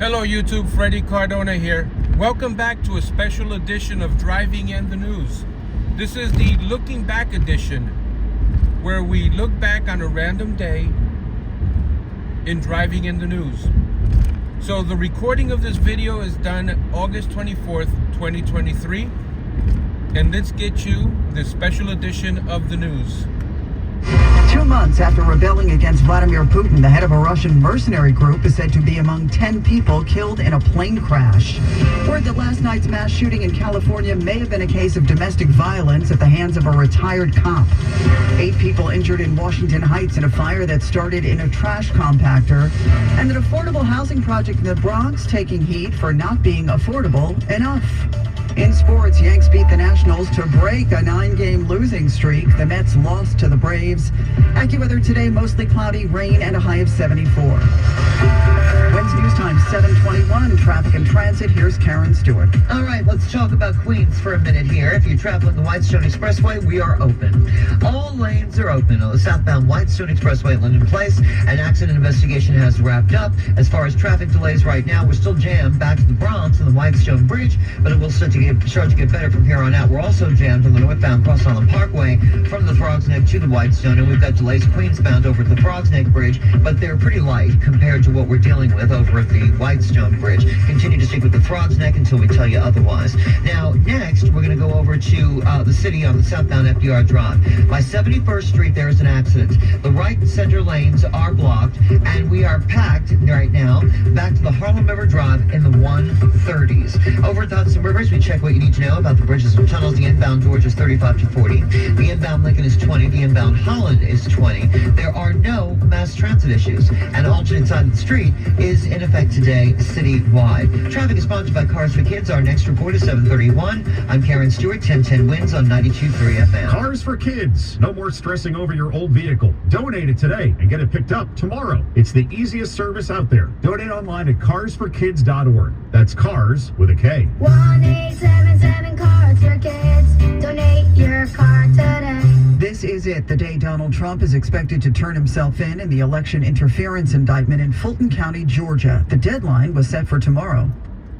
Hello YouTube, Freddie Cardona here. Welcome back to a special edition of Driving and the News. This is the Looking Back edition, where we look back on a random day in Driving in the News. So the recording of this video is done August 24th, 2023. And let's get you this special edition of the news. 2 months after rebelling against Vladimir Putin, the head of a Russian mercenary group is said to be among 10 people killed in a plane crash. Word that last night's mass shooting in California may have been a case of domestic violence at the hands of a retired cop. 8 people injured in Washington Heights in a fire that started in a trash compactor. And an affordable housing project in the Bronx taking heat for not being affordable enough. In sports, Yanks beat the Nationals to break a 9-game losing streak. The Mets lost to the Braves. AccuWeather today, mostly cloudy, rain, and a high of 74. Wednesday news time, 7:21. Traffic and transit. Here's Karen Stewart. All right, let's talk about Queens for a minute here. If you're traveling the Whitestone Expressway, we are open. All lanes are open on the southbound Whitestone Expressway at Linden Place. An accident investigation has wrapped up. As far as traffic delays right now, we're still jammed back to the Bronx and the Whitestone Bridge, but it will start to get better from here on out. We're also jammed on the northbound Cross Island Parkway from the Throgs Neck to the Whitestone, and we've got delays Queensbound over at the Throgs Neck Bridge, but they're pretty light compared to what we're dealing with over at the Whitestone Bridge. Continue to stick with the Throgs Neck until we tell you otherwise. Now, next, we're going to go over to the city on the southbound FDR Drive. By 71st Street, there is an accident. The right and center lanes are blocked, and we are packed right now back to the Harlem River Drive in the 130s. Over at the Hudson Rivers, we check what you need to know about the bridges and tunnels. The inbound George is 35 to 40. The inbound Lincoln is 20. The inbound Holland is 20. There are no mass transit issues. An alternate side of the street is in effect today citywide. Traffic is sponsored by Cars for Kids. Our next report is 7:31. I'm Karen Stewart, 1010 Wins on 92.3 FM. Cars for Kids. No more stressing over your old vehicle. Donate it today and get it picked up tomorrow. It's the easiest service out there. Donate online at carsforkids.org. That's cars with a K. 1877 Cars for Kids. Donate your car today. This is it, the day Donald Trump is expected to turn himself in the election interference indictment in Fulton County, Georgia. The deadline was set for tomorrow.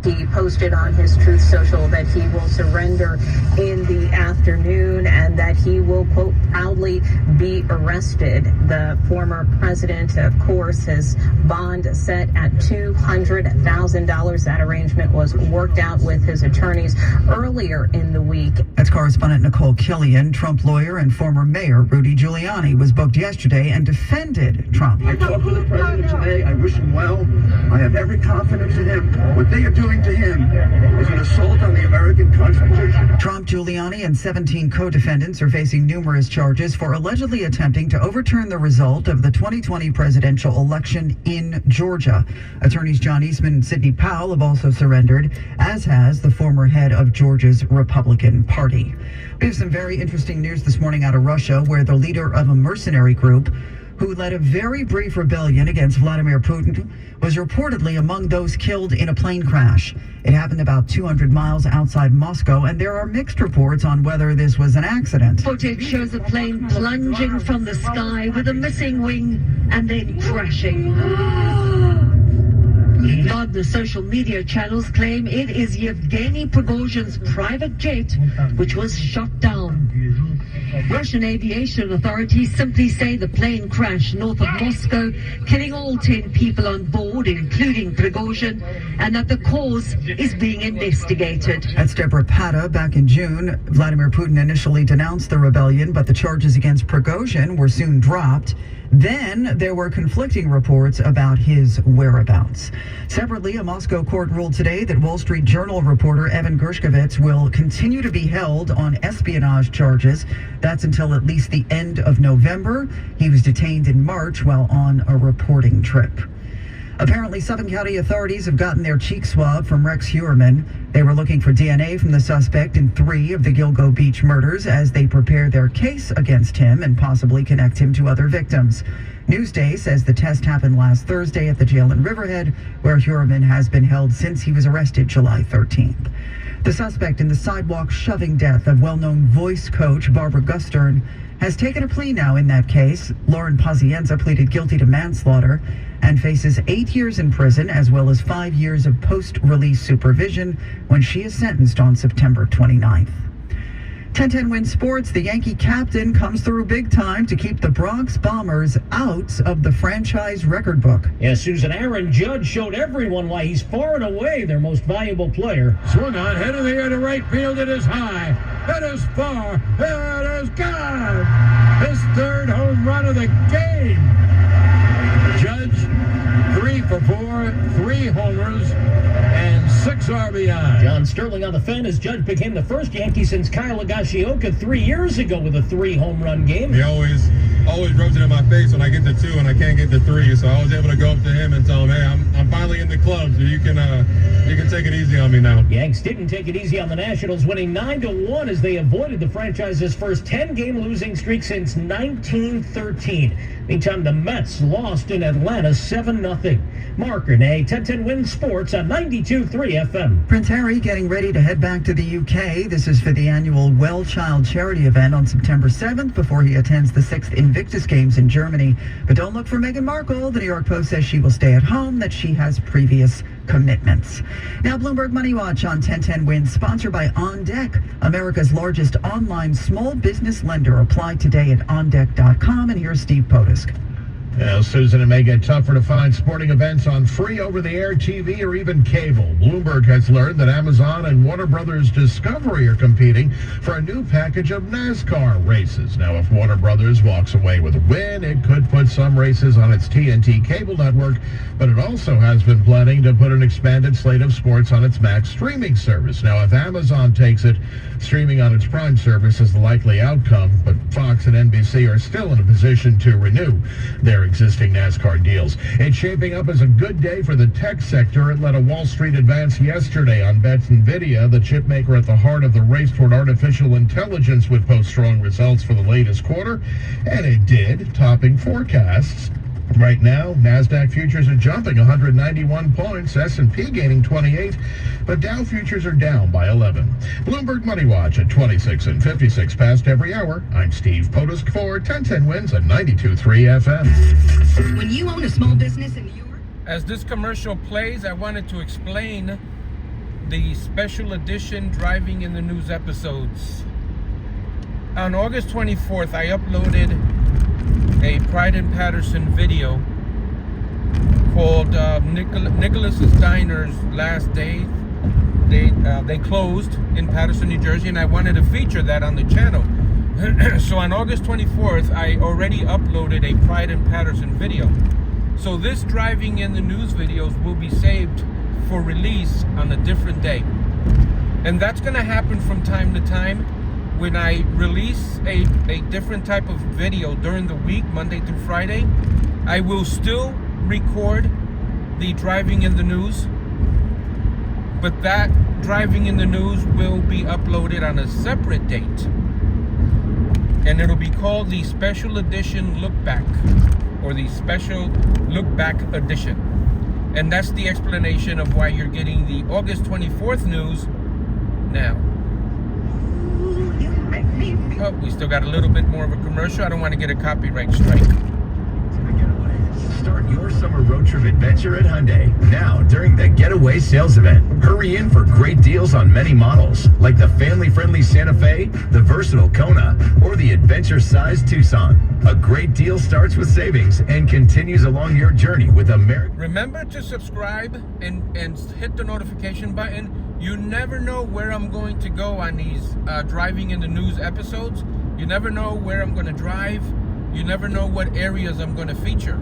He posted on his Truth Social that he will surrender in the afternoon and that he will, quote, proudly be arrested. The former president, of course, his bond set at $200,000. That arrangement was worked out with his attorneys earlier in the week. That's correspondent Nicole Killian. Trump lawyer and former mayor Rudy Giuliani was booked yesterday and defended Trump. I talked with the president today. I wish him well. I have every confidence in him. What they are doing to him is an assault on the American Constitution. Trump, Giuliani, and 17 co-defendants are facing numerous charges for allegedly attempting to overturn the result of the 2020 presidential election in Georgia. Attorneys John Eastman and Sidney Powell have also surrendered, as has the former head of Georgia's Republican Party. We have some very interesting news this morning out of Russia, where the leader of a mercenary group who led a very brief rebellion against Vladimir Putin, was reportedly among those killed in a plane crash. It happened about 200 miles outside Moscow, and there are mixed reports on whether this was an accident. Footage shows a plane plunging from the sky with a missing wing and then crashing. Wagner social media channels claim it is Yevgeny Prigozhin's private jet which was shot down. Russian aviation authorities simply say the plane crashed north of Moscow, killing all 10 people on board, including Prigozhin, and that the cause is being investigated. That's Deborah Pata. Back in June, Vladimir Putin initially denounced the rebellion, but the charges against Prigozhin were soon dropped. Then there were conflicting reports about his whereabouts. Separately, a Moscow court ruled today that Wall Street Journal reporter Evan Gershkovich will continue to be held on espionage charges. That's until at least the end of November. He was detained in March while on a reporting trip. Apparently, Suffolk County authorities have gotten their cheek swab from Rex Heuermann. They were looking for DNA from the suspect in 3 of the Gilgo Beach murders as they prepare their case against him and possibly connect him to other victims. Newsday says the test happened last Thursday at the jail in Riverhead, where Heuermann has been held since he was arrested July 13th. The suspect in the sidewalk shoving death of well-known voice coach Barbara Gustern has taken a plea now in that case. Lauren Pazienza pleaded guilty to manslaughter and faces 8 years in prison as well as 5 years of post-release supervision when she is sentenced on September 29th. 10-10 Win Sports, the Yankee captain comes through big time to keep the Bronx Bombers out of the franchise record book. Yes, Susan, Aaron Judge showed everyone why he's far and away their most valuable player. Swung on, head of the air to right field. It is high. It is far. It is gone. His third home run of the game. Judge, 3 for 4, 3 homers, and 6 RBI. John Sterling on the fan as Judge became the first Yankee since Kyle Higashioka 3 years ago with a 3-home-run game. He always rubs it in my face when I get to 2 and I can't get to 3. So I was able to go up to him and tell him, hey, I'm finally in the club, so you can take it easy on me now. Yanks didn't take it easy on the Nationals, winning 9-1 as they avoided the franchise's first 10-game losing streak since 1913. Meantime, the Mets lost in Atlanta 7-0. Mark Renee, 10-10 Win Sports on 92.3 FM. Prince Harry getting ready to head back to the UK. This is for the annual Well Child charity event on September 7th before he attends the 6th Invictus Games in Germany. But don't look for Meghan Markle. The New York Post says she will stay at home, that she has previous commitments. Now, Bloomberg Money Watch on 1010 Win, sponsored by On Deck, America's largest online small business lender. Apply today at ondeck.com. And here's Steve Potusk. Now, Susan, it may get tougher to find sporting events on free over-the-air TV or even cable. Bloomberg has learned that Amazon and Warner Brothers Discovery are competing for a new package of NASCAR races. Now, if Warner Brothers walks away with a win, it could put some races on its TNT cable network, but it also has been planning to put an expanded slate of sports on its Max streaming service. Now, if Amazon takes it, streaming on its Prime service is the likely outcome, but Fox and NBC are still in a position to renew their existing NASCAR deals. It's shaping up as a good day for the tech sector. It led a Wall Street advance yesterday on bets NVIDIA, the chip maker at the heart of the race toward artificial intelligence, would post strong results for the latest quarter, and it did, topping forecasts. Right now, NASDAQ futures are jumping 191 points, S&P gaining 28, but Dow futures are down by 11. Bloomberg Money Watch at 26 and 56 past every hour. I'm Steve Potusk for 1010 Wins at 92.3 FM. When you own a small business in New York. As this commercial plays, I wanted to explain the special edition Driving in the News episodes. On August 24th, I uploaded a Pride and Patterson video called Nicholas's Diner's Last Day. They closed in Patterson, New Jersey, and I wanted to feature that on the channel. So on August 24th, I already uploaded a Pride and Patterson video. So this Driving in the News videos will be saved for release on a different day. And that's going to happen from time to time. When I release a different type of video during the week, Monday through Friday, I will still record the Driving in the News, but that Driving in the News will be uploaded on a separate date. And it'll be called the Special Edition Look Back, or the Special Look Back Edition. And that's the explanation of why you're getting the August 24th news now. Oh, we still got a little bit more of a commercial. I don't want to get a copyright strike. Start your summer road trip adventure at Hyundai now during the Getaway Sales Event. Hurry in for great deals on many models, like the family-friendly Santa Fe, the versatile Kona, or the adventure-sized Tucson. A great deal starts with savings and continues along your journey with America. Remember to subscribe and hit the notification button. You never know where I'm going to go on these Driving in the News episodes. You never know where I'm going to drive. You never know what areas I'm going to feature.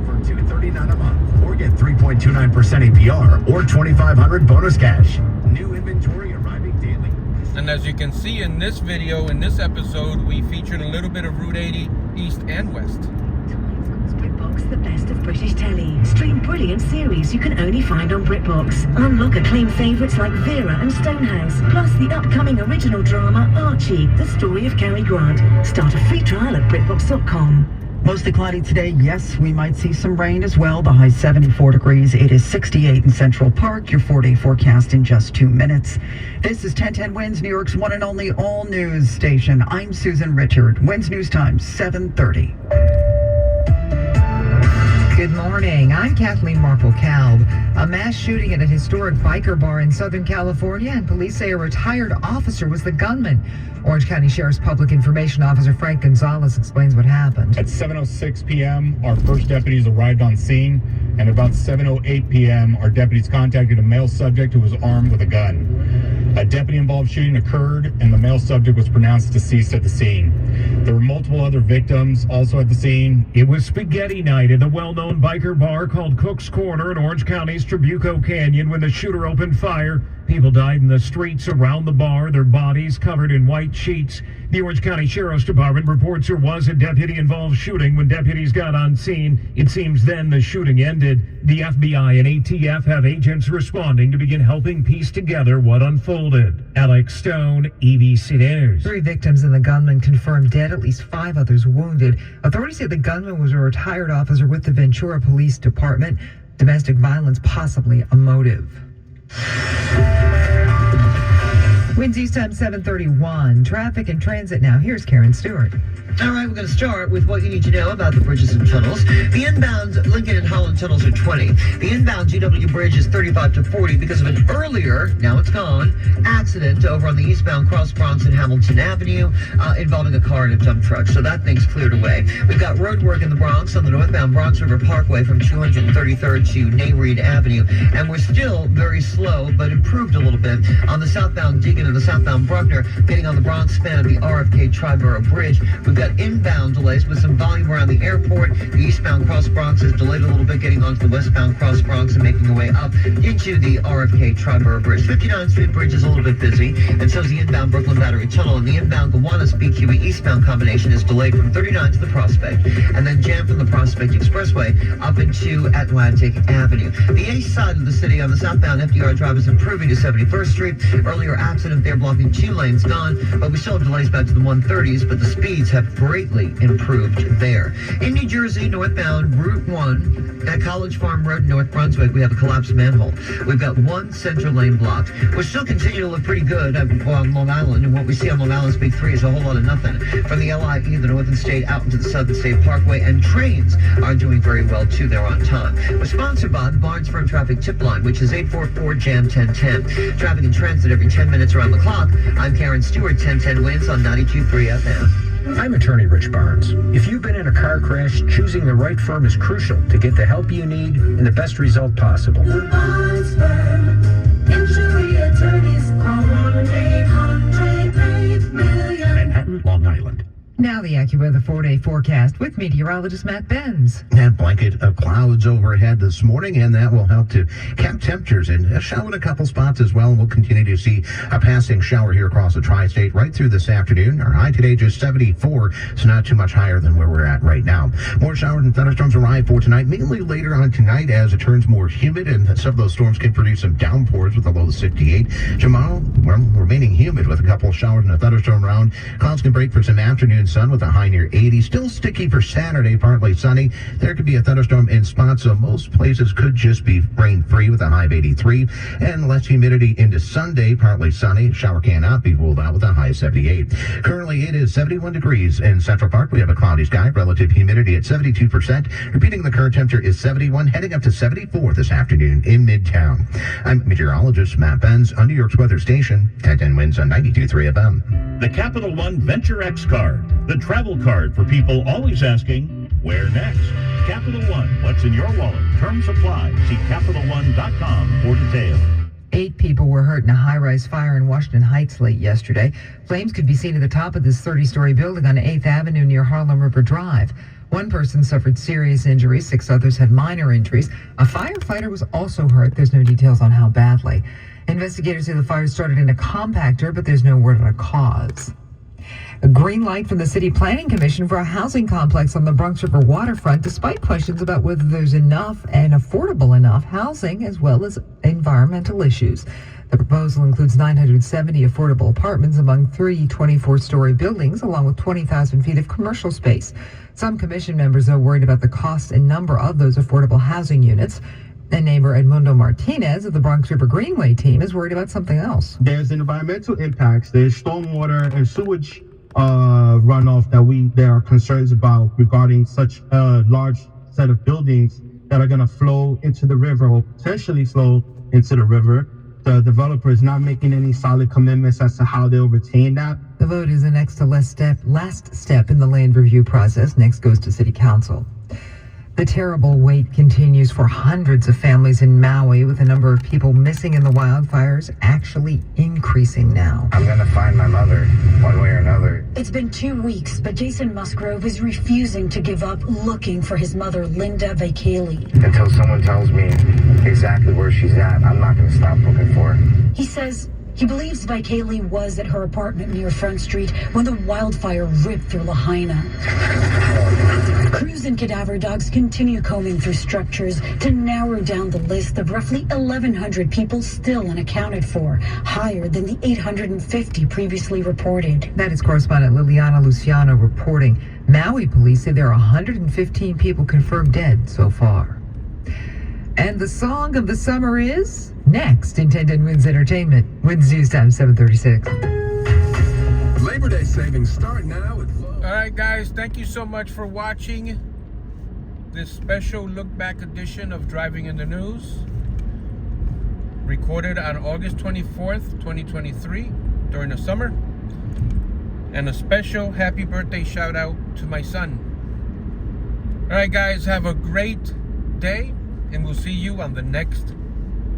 For $239 a month, or get 3.29% APR or $2,500 bonus cash. New inventory arriving daily. And as you can see in this video, in this episode, we featured a little bit of Route 80 East and West. BritBox, the best of British telly. Stream brilliant series you can only find on BritBox. Unlock acclaimed favourites like Vera and Stonehouse, plus the upcoming original drama Archie, the story of Cary Grant. Start a free trial at BritBox.com. Mostly cloudy today. Yes, we might see some rain as well. The high 74 degrees. It is 68 in Central Park. Your 4-day forecast in just 2 minutes. This is 1010 WINS, New York's one and only all news station. I'm Susan Richard. WINS News Time, 7:30. Good morning. I'm Kathleen Marple-Kalb. A mass shooting at a historic biker bar in Southern California, and police say a retired officer was the gunman. Orange County Sheriff's Public Information Officer Frank Gonzalez explains what happened. At 7:06 p.m., our first deputies arrived on scene, and about 7:08 p.m., our deputies contacted a male subject who was armed with a gun. A deputy-involved shooting occurred, and the male subject was pronounced deceased at the scene. There were multiple other victims also at the scene. It was spaghetti night at the well-known biker bar called Cook's Corner in Orange County's Trabuco Canyon when the shooter opened fire. People died in the streets around the bar, their bodies covered in white sheets. The Orange County Sheriff's Department reports there was a deputy-involved shooting. When deputies got on scene, it seems then the shooting ended. The FBI and ATF have agents responding to begin helping piece together what unfolded. Alex Stone, ABC News. 3 victims and the gunman confirmed dead, at least 5 others wounded. Authorities say the gunman was a retired officer with the Ventura Police Department. Domestic violence possibly a motive. WINS News Time 7:31. Traffic and transit now. Here's Karen Stewart. All right, we're going to start with what you need to know about the bridges and tunnels. The inbound Lincoln and Holland tunnels are 20. The inbound GW Bridge is 35 to 40 because of an earlier, now it's gone, accident over on the eastbound Cross Bronx and Hamilton Avenue involving a car and a dump truck. So that thing's cleared away. We've got road work in the Bronx on the northbound Bronx River Parkway from 233rd to Nayreed Avenue. And we're still very slow, but improved a little bit on the southbound Deegan and the southbound Bruckner, getting on the Bronx span of the RFK Triborough Bridge. We've got inbound delays with some volume around the airport. The eastbound Cross Bronx is delayed a little bit getting onto the westbound Cross Bronx and making their way up into the RFK Triborough Bridge. 59th Street Bridge is a little bit busy, and so is the inbound Brooklyn Battery Tunnel, and the inbound Gowanus BQE eastbound combination is delayed from 39 to the Prospect, and then jammed from the Prospect Expressway up into Atlantic Avenue. The east side of the city on the southbound FDR Drive is improving to 71st Street. Earlier accident there blocking 2 lanes gone, but we still have delays back to the 130s, but the speeds have greatly improved there. In New Jersey, northbound Route 1 at College Farm Road, North Brunswick, we have a collapsed manhole. We've got 1 center lane blocked. We still continue to look pretty good on Long Island, and what we see on Long Island Speed 3 is a whole lot of nothing. From the LIE, the Northern State, out into the Southern State Parkway, and trains are doing very well too. They're on time. We're sponsored by the Barnes Firm Traffic Tip Line, which is 844-JAM-1010. Traffic and transit every 10 minutes around the clock. I'm Karen Stewart, 1010 WINS on 92.3 FM. I'm attorney Rich Barnes. If you've been in a car crash, choosing the right firm is crucial to get the help you need and the best result possible. The Barnes Firm, injury attorneys, call 1-800-8-million. Manhattan, Long Island. Now the AccuWeather 4-day forecast with meteorologist Matt Benz. That blanket of clouds overhead this morning, and that will help to cap temperatures and a shower in a couple spots as well. We'll continue to see a passing shower here across the tri-state right through this afternoon. Our high today just 74, so not too much higher than where we're at right now. More showers and thunderstorms arrive for tonight, mainly later on tonight as it turns more humid, and some of those storms can produce some downpours with a low of 68. Tomorrow, well, remaining humid with a couple of showers and a thunderstorm around. Clouds can break for some afternoon sun with a high near 80. Still sticky for Saturday, partly sunny. There could be a thunderstorm in spots, so most places could just be rain-free with a high of 83. And less humidity into Sunday, partly sunny. Shower cannot be ruled out with a high of 78. Currently, it is 71 degrees in Central Park. We have a cloudy sky, relative humidity at 72%. Repeating, the current temperature is 71, heading up to 74 this afternoon in Midtown. I'm meteorologist Matt Benz on New York's weather station, 1010 WINS on 92.3 FM. The Capital One Venture X card, the travel card for people always asking, where next? Capital One, what's in your wallet? Terms apply. See CapitalOne.com for details. 8 people were hurt in a high-rise fire in Washington Heights late yesterday. Flames could be seen at the top of this 30-story building on 8th Avenue near Harlem River Drive. 1 person suffered serious injuries. 6 others had minor injuries. A firefighter was also hurt. There's no details on how badly. Investigators say the fire started in a compactor, but there's no word on a cause. A green light from the City Planning Commission for a housing complex on the Bronx River waterfront, despite questions about whether there's enough and affordable enough housing, as well as environmental issues. The proposal includes 970 affordable apartments among 3 24-story buildings, along with 20,000 feet of commercial space. Some commission members are worried about the cost and number of those affordable housing units. And neighbor Edmundo Martinez of the Bronx River Greenway team is worried about something else. There's environmental impacts. There's stormwater and sewage runoff that there are concerns about regarding such a large set of buildings that are going to flow into the river or potentially flow into the river. The developer is not making any solid commitments as to how they'll retain that. The vote is the next to last step in the land review process. Next goes to City Council. The terrible wait continues for hundreds of families in Maui, with the number of people missing in the wildfires actually increasing now. I'm going to find my mother one way or another. It's been 2 weeks, but Jason Musgrove is refusing to give up looking for his mother, Linda Vaikali. Until someone tells me exactly where she's at, I'm not going to stop looking for her. He says he believes Vaikali was at her apartment near Front Street when the wildfire ripped through Lahaina. Crews and cadaver dogs continue combing through structures to narrow down the list of roughly 1,100 people still unaccounted for, higher than the 850 previously reported. That is correspondent Liliana Luciano reporting. Maui police say there are 115 people confirmed dead so far. And the song of the summer is next in 10 Wins Entertainment. Wins News Time 7:36. Labor Day savings start now at All right, guys, thank you so much for watching this special look back edition of Driving in the News, recorded on August 24th, 2023 during the summer, and a special happy birthday shout out to my son. All right, guys, have a great day, and we'll see you on the next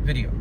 video.